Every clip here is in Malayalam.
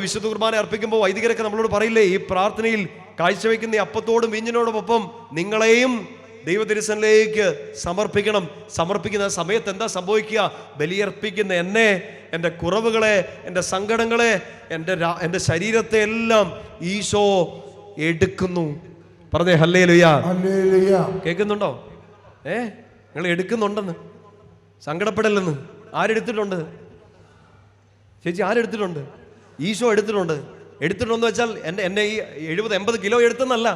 വിശുദ്ധ കുർബാന അർപ്പിക്കുമ്പോൾ വൈദികരൊക്കെ നമ്മളോട് പറയില്ലേ, ഈ പ്രാർത്ഥനയിൽ കാഴ്ചവെക്കുന്ന അപ്പത്തോടും വീഞ്ഞിനോടുമൊപ്പം നിങ്ങളെയും ദൈവതിരുസന്നിധിയിലേക്ക് സമർപ്പിക്കണം. സമർപ്പിക്കുന്ന സമയത്ത് എന്താ സംഭവിക്കുക? ബലിയർപ്പിക്കുന്ന എന്നെ, എൻ്റെ കുറവുകളെ, എൻ്റെ സങ്കടങ്ങളെ, എൻ്റെ ശരീരത്തെ എല്ലാം ഈശോ എടുക്കുന്നു. പറഞ്ഞേ ഹല്ലേലൂയ. കേൾക്കുന്നുണ്ടോ? നിങ്ങൾ എടുക്കുന്നുണ്ടെന്ന്, സങ്കടപ്പെടല്ലെന്ന്. ആരെടുത്തിട്ടുണ്ട് ചേച്ചി? ആരെടുത്തിട്ടുണ്ട്? ഈശോ എടുത്തിട്ടുണ്ട്. എടുത്തിട്ടുണ്ടെന്ന് വെച്ചാൽ എന്നെ ഈ 70-80 കിലോ എടുത്തെന്നല്ല,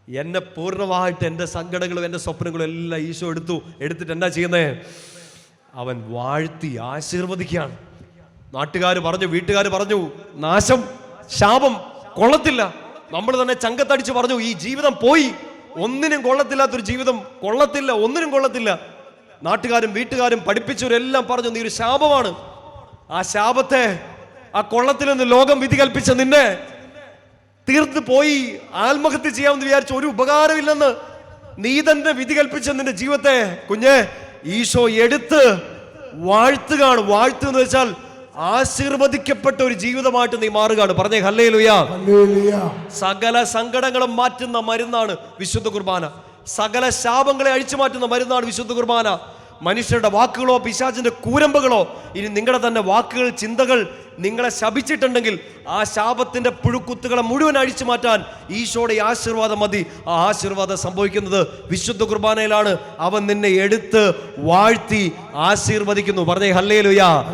എന്നെ പൂർണ്ണമായിട്ട് എൻ്റെ സങ്കടങ്ങളും എൻ്റെ സ്വപ്നങ്ങളും എല്ലാം ഈശോ എടുത്തിട്ട് എന്താ ചെയ്യുന്നേ? അവൻ വാഴ്ത്തി ആശീർവദിക്കുകയാണ്. നാട്ടുകാർ പറഞ്ഞു, വീട്ടുകാർ പറഞ്ഞു, നാശം, ശാപം കൊള്ളത്തില്ല. നമ്മൾ തന്നെ ചങ്കത്തടിച്ച് പറഞ്ഞു, ഈ ജീവിതം പോയി, ഒന്നിനും കൊള്ളത്തില്ലാത്തൊരു ജീവിതം, കൊള്ളത്തില്ല, ഒന്നിനും കൊള്ളത്തില്ല. നാട്ടുകാരും വീട്ടുകാരും പഠിപ്പിച്ചവരെല്ലാം പറഞ്ഞു, നീ ഒരു ശാപമാണ്. ആ ശാപത്തെ, ആ കൊള്ളത്തിൽ നിന്ന് ലോകം വിധി കൽപ്പിച്ച നിന്നെ തീർന്നു പോയി, ആത്മഹത്യ ചെയ്യാമെന്ന് വിചാരിച്ച ഒരു ഉപകാരമില്ലെന്ന് നീ തന്നെ വിധി കൽപ്പിച്ച നിന്റെ ജീവിതത്തെ കുഞ്ഞെ ഈശോ എടുത്ത് വാഴ്ത്തുകയാണ്. വാഴ്ത്തുക വെച്ചാൽ ആശീർവദിക്കപ്പെട്ട ഒരു ജീവിതമായിട്ട് നീ മാറുകയാണ്. പറഞ്ഞേ ഹല്ലേലൂയ. സകല സങ്കടങ്ങളും മാറ്റുന്ന മരുന്നാണ് വിശുദ്ധ കുർബാന. സകല ശാപങ്ങളെ അഴിച്ചു മാറ്റുന്ന മരുന്നാണ് വിശുദ്ധ കുർബാന. മനുഷ്യരുടെ വാക്കുകളോ പിശാചിന്റെ കൂരമ്പുകളോ, ഇനി നിങ്ങളുടെ തന്നെ വാക്കുകൾ, ചിന്തകൾ നിങ്ങളെ ശപിച്ചിട്ടുണ്ടെങ്കിൽ ആ ശാപത്തിന്റെ പുഴുക്കുത്തുകളെ മുഴുവൻ അഴിച്ചു മാറ്റാൻ ഈശോയുടെ ആശീർവാദം മതി. ആ ആശീർവാദം സംഭവിക്കുന്നത് വിശുദ്ധ കുർബാനയിലാണ്. അവൻ നിന്നെ എടുത്ത് വാഴ്ത്തി ആശീർവദിക്കുന്നു. പറഞ്ഞേ ഹല്ലേലൂയ.